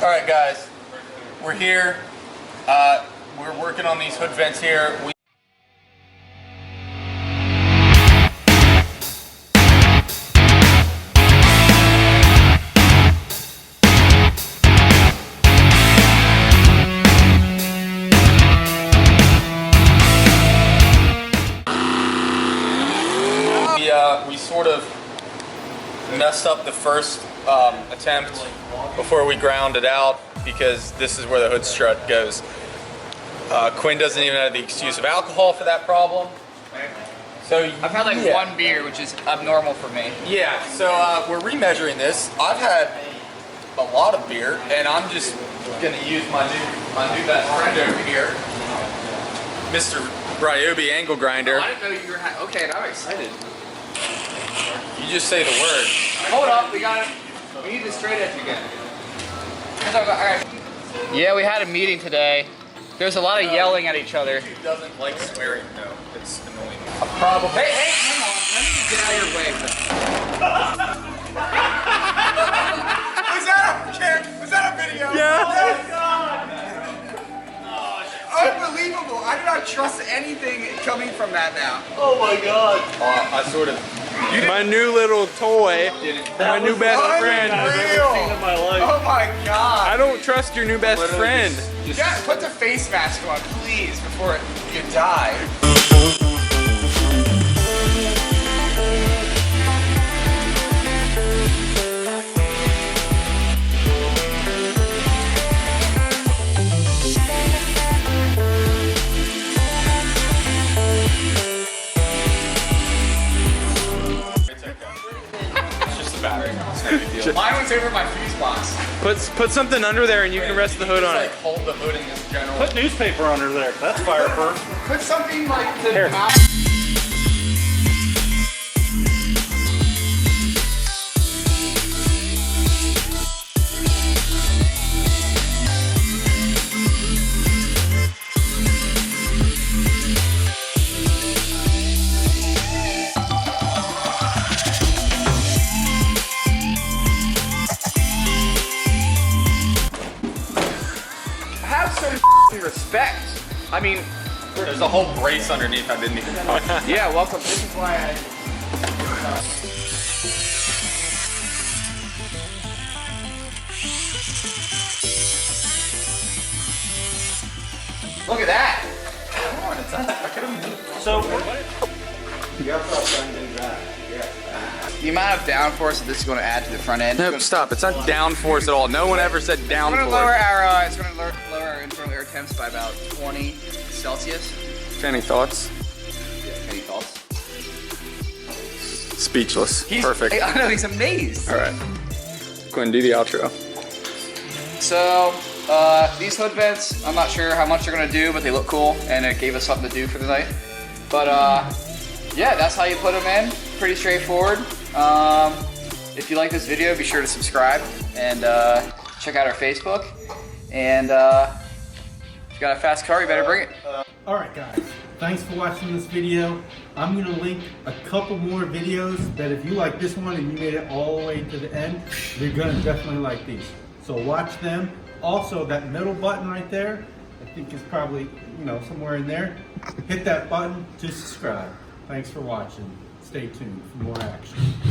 Alright guys, we're here. We're working on these hood vents here. We sort of messed up the first attempt before we ground it out because this is where the hood strut goes. Quinn doesn't even have the excuse of alcohol for that problem. So I've had like one beer, which is abnormal for me. Yeah, so we're remeasuring this. I've had a lot of beer, and I'm just gonna use my new best friend over here, Mr. Ryobi Angle Grinder. Oh, I didn't know you were. Okay, now I'm excited. You just say the word. Hold up, we need the straight edge again. Alright. Yeah, we had a meeting today. There's a lot of yelling at each other. Who doesn't like swearing though? It's annoying. Hey, hang on. Let me get out of your way. Was that a video? Yeah. Oh my God. Unbelievable. I do not trust anything coming from that now. Oh my God. I sort of. My new little toy. My new best friend. Unreal. I've ever seen in my life. Oh my God. I don't trust your new best friend. Yeah, put the face mask on, please, before you die. Mine was over my fuse box. Put something under there and you can rest the hood on it. Like hold the hood in this general. Put newspaper under there. That's fireproof. Put something like to Here. mount. Have some respect. I mean, There's a whole brace underneath. I didn't even know. yeah, welcome. This is why I. Look at that. So, The amount of downforce that this is going to add to the front end. No, stop. It's not downforce at all. No one ever said It's going to lower downforce. it's going to lower our internal air temps by about 20 Celsius. Any thoughts? Any thoughts? Speechless. Perfect. I know, he's amazed. All right. Quinn, do the outro. So, these hood vents, I'm not sure how much they're going to do, but they look cool, and it gave us something to do for the night. But, yeah, that's how you put them in. Pretty straightforward. If you like this video, be sure to subscribe and check out our Facebook. And if you got a fast car, you better bring it. Alright guys, thanks for watching this video. I'm going to link a couple more videos that if you like this one and you made it all the way to the end, you're going to definitely like these. So watch them. Also, that middle button right there, I think is probably, somewhere in there. Hit that button to subscribe. Thanks for watching. Stay tuned for more action.